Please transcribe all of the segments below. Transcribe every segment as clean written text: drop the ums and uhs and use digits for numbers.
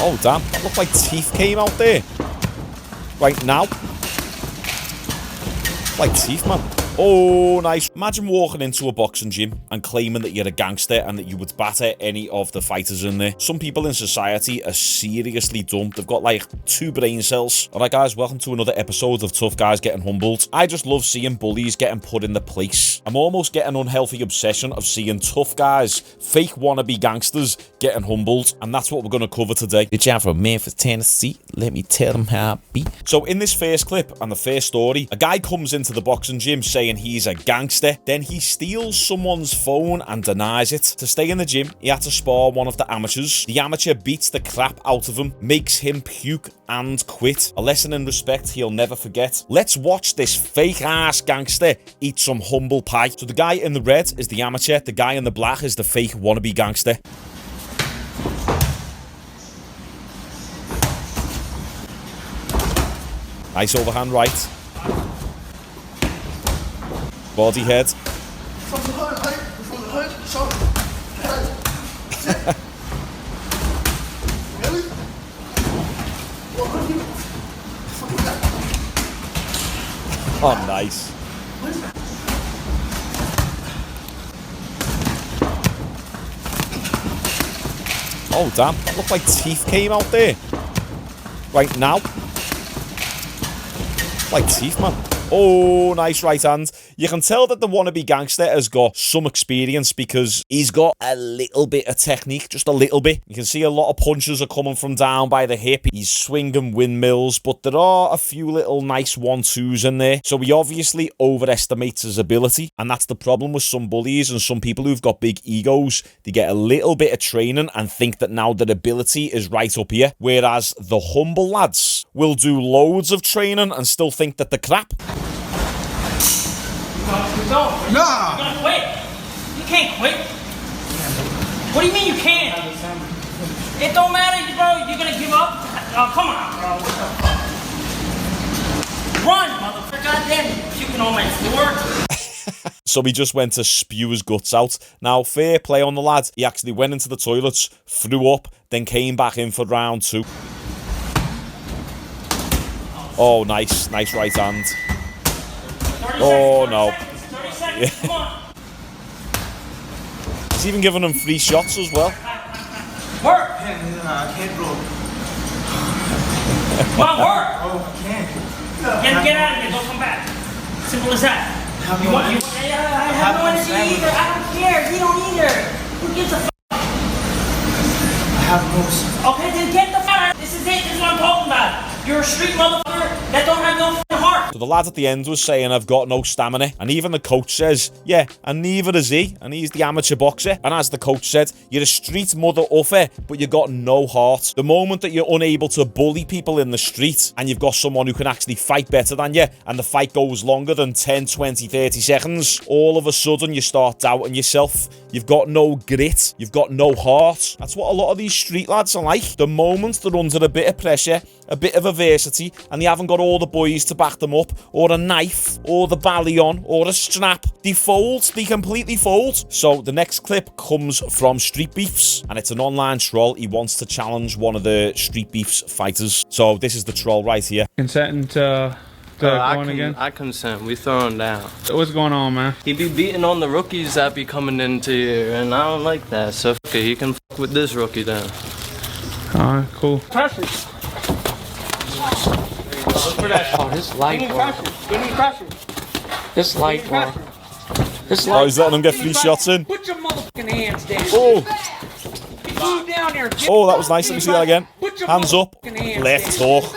Oh, damn. That looked like teeth came out there. Right now. Like teeth, man. Oh, nice. Imagine walking into a boxing gym and claiming that you're a gangster and that you would batter any of the fighters in there. Some people in society are seriously dumb. They've got like 2 brain cells. Alright guys, welcome to another episode of Tough Guys Getting Humbled. I just love seeing bullies getting put in the place. I'm almost getting an unhealthy obsession of seeing tough guys, fake wannabe gangsters, getting humbled. And that's what we're going to cover today. Did you have from Memphis, Tennessee? Let me tell them how I be. So in this first clip and the first story, a guy comes into the boxing gym saying he's a gangster, then he steals someone's phone and denies it. To stay in the gym, he had to spar one of the amateurs. The amateur beats the crap out of him, makes him puke and quit. A lesson in respect he'll never forget. Let's watch this fake ass gangster eat some humble pie. So the guy in the red is the amateur, the guy in the black is the fake wannabe gangster. Nice overhand right. Body head. From the hood, Shaun. Really? Oh, nice. Oh, damn. That looked like teeth came out there. Right now. Like teeth, man. Oh, nice right hand. You can tell that the wannabe gangster has got some experience because he's got a little bit of technique, just a little bit. You can see a lot of punches are coming from down by the hip. He's swinging windmills, but there are a few little nice 1-2s in there. So he obviously overestimates his ability, and that's the problem with some bullies and some people who've got big egos. They get a little bit of training and think that now their ability is right up here, whereas the humble lads will do loads of training and still think that they're crap. Nah. You're gonna quit. You can't quit. What do you mean you can't? It don't matter, bro. You're gonna give up? Oh, come on, bro. What the fuck? Run, motherfucker. Goddamn, you're puking on my floor. So he just went to spew his guts out. Now, fair play on the lad. He actually went into the toilets, threw up, then came back in for round 2. Oh, nice. Nice right hand. Oh, no. 30 seconds, come on. He's even giving him 3 shots as well. Work. I can't, bro. Come on, work. Oh, I can't. Get out of here. Don't come back. Simple as that. I have no energy either. I don't care. You don't either. Who gives a fuck? I have no. Okay, then get the fuck out. This is it. This is what I'm talking about. You're a street motherfucker that don't have no fucking heart. So the lad at the end was saying, I've got no stamina. And even the coach says, yeah, and neither is he. And he's the amateur boxer. And as the coach said, you're a street mother uffer, but you got no heart. The moment that you're unable to bully people in the street and you've got someone who can actually fight better than you, and the fight goes longer than 10, 20, 30 seconds, all of a sudden you start doubting yourself. You've got no grit. You've got no heart. That's what a lot of these street lads are like. The moment they're under a bit of pressure, a bit of adversity, and they haven't got all the boys to back them up, or a knife, or the ballion, or a strap, they fold. They completely fold. So the next clip comes from Street Beefs, and it's an online troll. He wants to challenge one of the Street Beefs fighters. So this is the troll right here. Consenting to going again? I consent. We throw him down. So what's going on, man? He be beating on the rookies that be coming into here, and I don't like that. So okay, he can fuck with this rookie then. Alright, cool. Pressure. Look for that. Oh, this light Give me bar. pressure. Give me pressure. This light bar. This Oh, light. he's letting him get 3 shots in. Put your motherfucking hands down. Oh, Move down there. oh, that was nice. Let me see that again. Put your Hands up. motherfucking hands Left down. hook.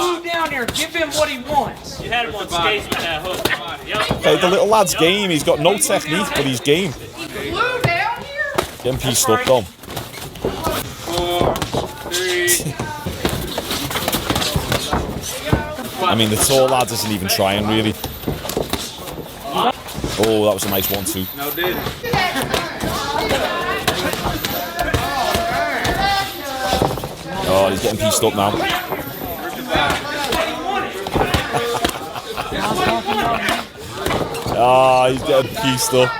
Move down there. Give him what he wants. You had him on skates with that hook. Yep. Okay, the little lad's game. He's got no technique, but he's game. Glue down here. Getting pieced up, though. 4, 3. I mean, the tall lad isn't even trying, really. Oh, that was a nice 1-2. No, dude. Oh, he's getting pieced up now. Ah, he's getting pieced up.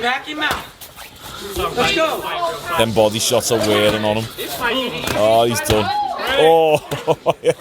Back him out. Let's go. Them body shots are wearing on him. Oh, he's done. Oh,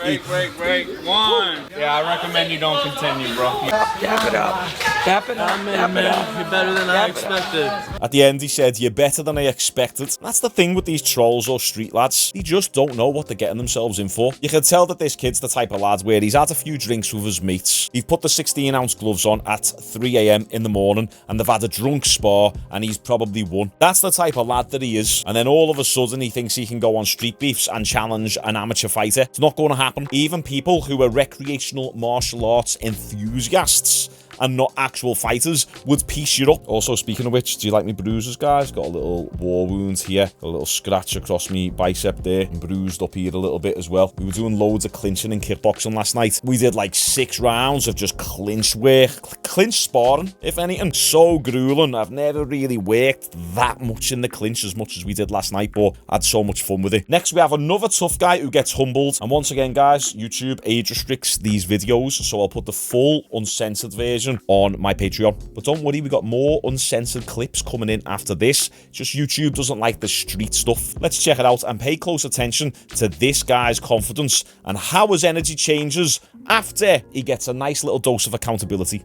Break. One. Yeah, I recommend you don't continue, bro. Tap it up. Tap it up. Man, you're better than I expected. At the end, he said, "You're better than I expected." That's the thing with these trolls or street lads. They just don't know what they're getting themselves in for. You can tell that this kid's the type of lad where he's had a few drinks with his mates. He's put the 16-ounce gloves on at 3 a.m. in the morning, and they've had a drunk spar, and he's probably won. That's the type of lad that he is. And then all of a sudden, he thinks he can go on street beefs and challenge an amateur fighter. It's not going to happen. Even people who are recreational martial arts enthusiasts and not actual fighters would piece you up. Also, speaking of which, do you like me bruises, guys? Got a little war wound here, a little scratch across me bicep there, and bruised up here a little bit as well. We were doing loads of clinching and kickboxing last night. We did like 6 rounds of just clinch work, clinch sparring, if anything. So grueling. I've never really worked that much in the clinch as much as we did last night, but I had so much fun with it. Next, we have another tough guy who gets humbled. And once again, guys, YouTube age restricts these videos, so I'll put the full uncensored version on my Patreon. But don't worry, we got more uncensored clips coming in after this. Just YouTube doesn't like the street stuff. Let's check it out and pay close attention to this guy's confidence and how his energy changes after he gets a nice little dose of accountability.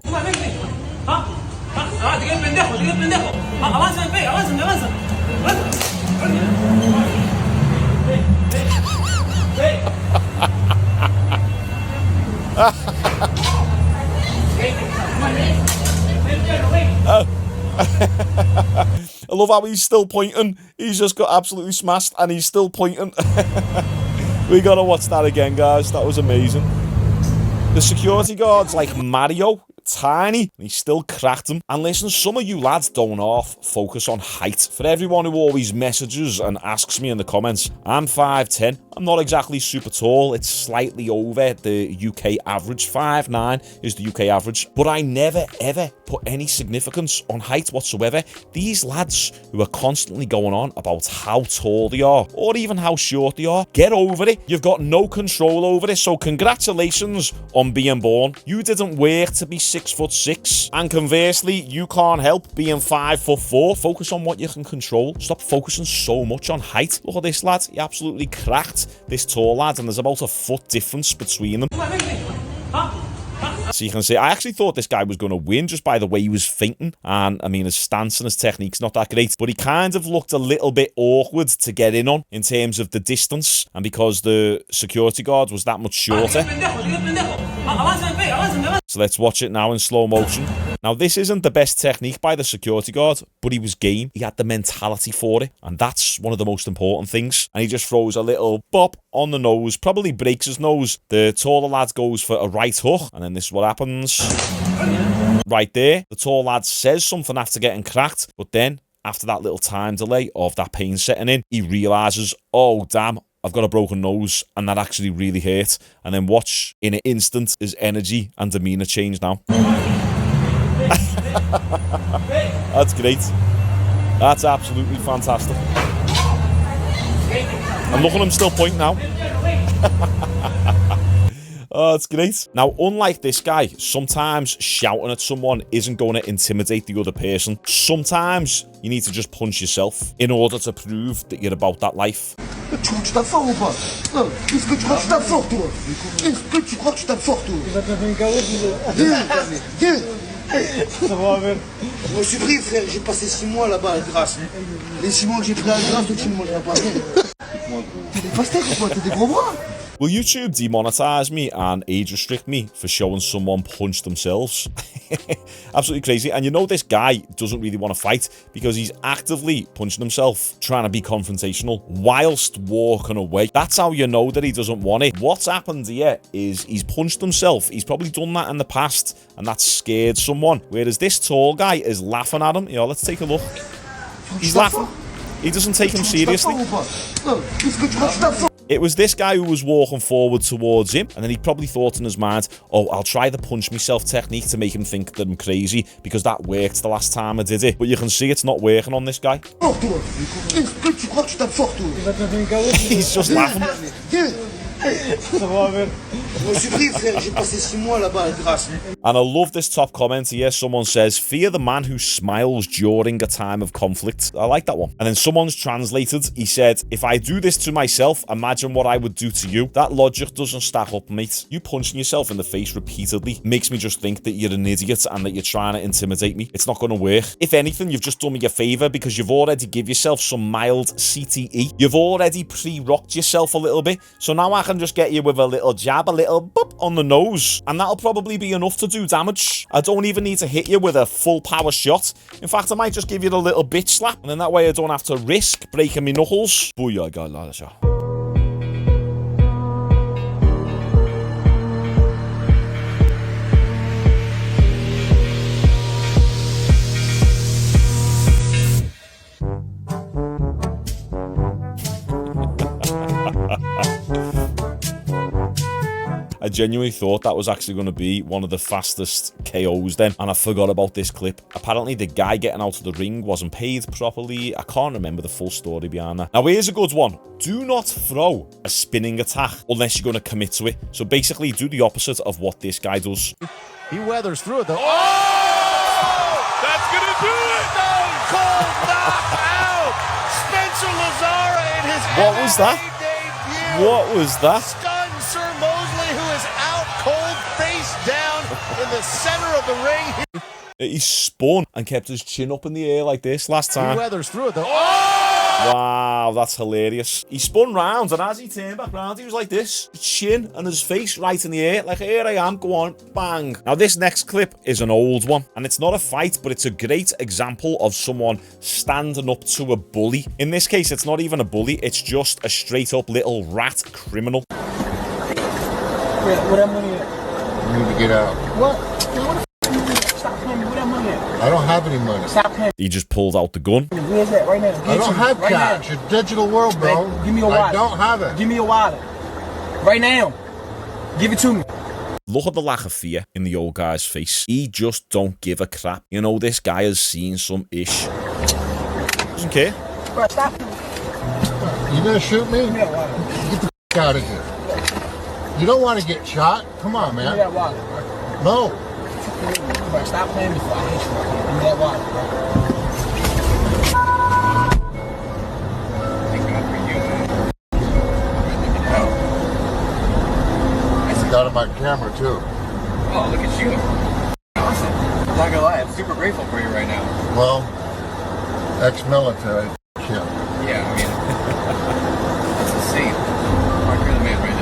I love how he's still pointing. He's just got absolutely smashed and he's still pointing. We gotta watch that again, guys. That was amazing. The security guard's like Mario, tiny, and he still cracked him. And listen, some of you lads don't half focus on height. For everyone who always messages and asks me in the comments, I'm 5'10". I'm not exactly super tall. It's slightly over the UK average. 5'9" is the UK average. But I never, ever put any significance on height whatsoever. These lads who are constantly going on about how tall they are, or even how short they are, get over it. You've got no control over it, so congratulations on being born. You didn't work to be 6'6", and conversely, you can't help being 5'4". Focus on what you can control. Stop focusing so much on height. Look at this lad. He absolutely cracked this tall lad, and there's about a foot difference between them. So you can see, I actually thought this guy was going to win just by the way he was feinting. And I mean, his stance and his technique's not that great, but he kind of looked a little bit awkward to get in on in terms of the distance. And because the security guard was that much shorter. So let's watch it now in slow motion. Now, this isn't the best technique by the security guard, but he was game. He had the mentality for it, and that's one of the most important things. And he just throws a little bop on the nose, probably breaks his nose. The taller lad goes for a right hook, and then this is what happens. Right there, the tall lad says something after getting cracked, but then, after that little time delay of that pain setting in, he realises, oh, damn, I've got a broken nose, and that actually really hurt. And then watch, in an instant, his energy and demeanour change now. That's great. That's absolutely fantastic. And look at him still pointing now. Oh, it's great. Now, unlike this guy, sometimes shouting at someone isn't going to intimidate the other person. Sometimes you need to just punch yourself in order to prove that you're about that life. Tu crois que je tape fort ou pas? Non. Est-ce que tu crois que je tape fort, toi? Est-ce que tu crois que je tape fort, toi? Tu vas te faire une carotte, viens. Ça va, avec. Moi, je suis pris, frère. J'ai passé 6 mois là-bas à Grasse. Les 6 mois que j'ai pris à Grasse, toi, tu ne mangeras pas. T'es des pastèques ou quoi? T'as des gros bras? Will YouTube demonetize me and age restrict me for showing someone punch themselves? Absolutely crazy. And you know this guy doesn't really want to fight because he's actively punching himself, trying to be confrontational whilst walking away. That's how you know that he doesn't want it. What's happened here is he's punched himself. He's probably done that in the past and that's scared someone. Whereas this tall guy is laughing at him. You know, let's take a look. He's laughing. He doesn't take him seriously. It was this guy who was walking forward towards him, and then he probably thought in his mind, oh, I'll try the punch myself technique to make him think that I'm crazy, because that worked the last time I did it. But you can see it's not working on this guy. He's just laughing. Je suis pris, frère. J'ai passé 6 mois là-bas. Grâce. And I love this top comment here. Someone says, fear the man who smiles during a time of conflict. I like that one. And then someone's translated, he said, if I do this to myself, imagine what I would do to you. That logic doesn't stack up, mate. You punching yourself in the face repeatedly makes me just think that you're an idiot and that you're trying to intimidate me. It's not going to work. If anything, you've just done me a favour because you've already give yourself some mild CTE. You've already pre-rocked yourself a little bit. So now I can just get you with a little jab, a little boop on the nose. And that'll probably be enough to do damage. I don't even need to hit you with a full power shot. In fact, I might just give you a little bitch slap. And then that way I don't have to risk breaking my knuckles. Booyah, Lasha. I genuinely thought that was actually going to be one of the fastest KOs then, and I forgot about this clip. Apparently the guy getting out of the ring wasn't paid properly. I can't remember the full story behind that. Now here's a good one. Do not throw a spinning attack unless you're going to commit to it. So basically do the opposite of what this guy does. He weathers through it though. Oh! That's going to do it! Stone Cold knockout! Spencer Lazara in his What was that? debut. What was that? Stunned Sir Mosley, who is out cold, face down in the center of the ring. He spun and kept his chin up in the air like this last time. He weathers through it though. Oh! Wow, that's hilarious. He spun round, and as he turned back round, he was like this, his chin and his face right in the air, like, here I am, go on, bang. Now, this next clip is an old one, and it's not a fight, but it's a great example of someone standing up to a bully. In this case, it's not even a bully, it's just a straight-up little rat criminal. Where that money at? You need to get out. What? Stop playing me. Where that money at? I don't have any money. Stop playing. He just pulled out the gun. Where's that? Right now. I don't have cash. It's a digital world, bro. Man, give me your wallet. I don't have it. Give me your wallet. Right now. Give it to me. Look at the lack of fear in the old guy's face. He just don't give a crap. You know, this guy has seen some ish. Doesn't care. Bro, stop. You gonna shoot me? Give me that wallet. Get the f out of here. You don't want to get shot? Come on, Give me man. that wallet, bro. No. Bro, stop playing before I hit you. Give me that wallet, bro. I got it on my camera too. Oh, look at you. Awesome. I'm not gonna lie, I'm super grateful for you right now. Well, ex-military. Yeah. Yeah, I mean, that's insane. You're the man right now.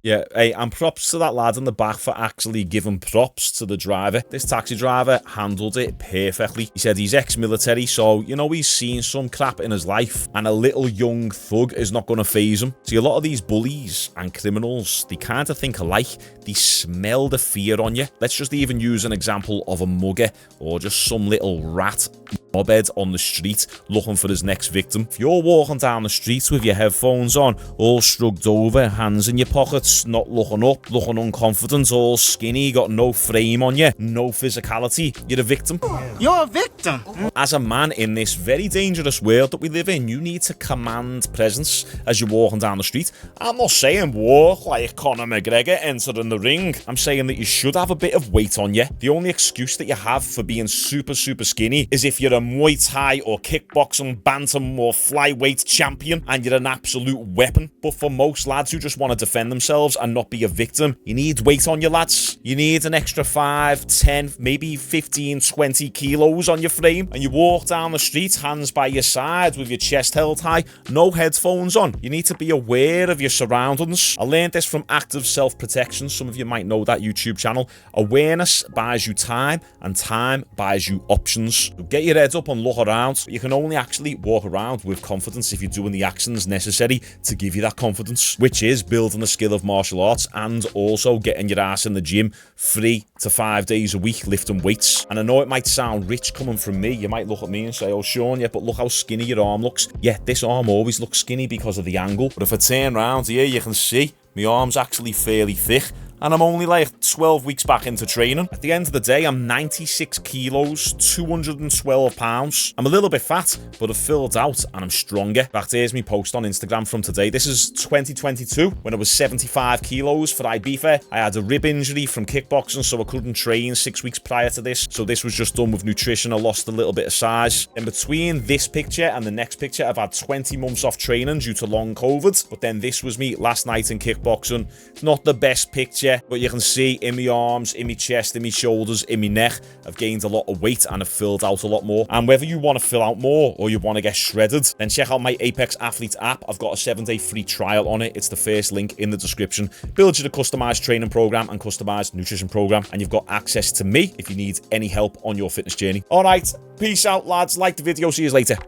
Yeah, hey, and props to that lad in the back for actually giving props to the driver. This taxi driver handled it perfectly. He said he's ex-military, so, you know, he's seen some crap in his life, and a little young thug is not going to faze him. See, a lot of these bullies and criminals, they kind of think alike. They smell the fear on you. Let's just even use an example of a mugger or just some little rat mobhead on the street looking for his next victim. If you're walking down the street with your headphones on, all shrugged over, hands in your pockets, not looking up, looking unconfident, all skinny, got no frame on you, no physicality, you're a victim. You're a victim. As a man in this very dangerous world that we live in, you need to command presence as you're walking down the street. I'm not saying walk like Conor McGregor entering the ring. I'm saying that you should have a bit of weight on you. The only excuse that you have for being super skinny is if you're a Muay Thai or kickboxing, bantam or flyweight champion and you're an absolute weapon. But for most lads who just want to defend themselves and not be a victim, you need weight on you, lads. You need an extra 5, 10, maybe 15, 20 kilos on your frame, and you walk down the street, hands by your side with your chest held high, no headphones on. You need to be aware of your surroundings. I learned this from Active Self-Protection. Some of you might know that YouTube channel. Awareness buys you time, and time buys you options. So get your head up and look around. You can only actually walk around with confidence if you're doing the actions necessary to give you that confidence, which is building the skill of martial arts and also getting your ass in the gym 3 to 5 days a week lifting weights. And I know it might sound rich coming from me. You might look at me and say, oh, Shaun, yeah, but look how skinny your arm looks. Yeah, this arm always looks skinny because of the angle. But if I turn around here, you can see my arm's actually fairly thick. and I'm only like 12 weeks back into training. At the end of the day, I'm 96 kilos, 212 pounds. I'm a little bit fat, but I've filled out and I'm stronger. In fact, here's me post on Instagram from today. This is 2022 when I was 75 kilos for Ibiza. I had a rib injury from kickboxing, so I couldn't train 6 weeks prior to this. So this was just done with nutrition. I lost a little bit of size. In between this picture and the next picture, I've had 20 months off training due to long COVID. But then this was me last night in kickboxing. Not the best picture, but you can see in my arms, in my chest, in my shoulders, in my neck, I've gained a lot of weight and I've filled out a lot more. And whether you want to fill out more or you want to get shredded, then check out my Apex Athlete app. I've got a 7-day free trial on it. It's the first link in the description. Builds you the customized training program and customized nutrition program, and you've got access to me if you need any help on your fitness journey. All right, peace out, lads. Like the video. See you later.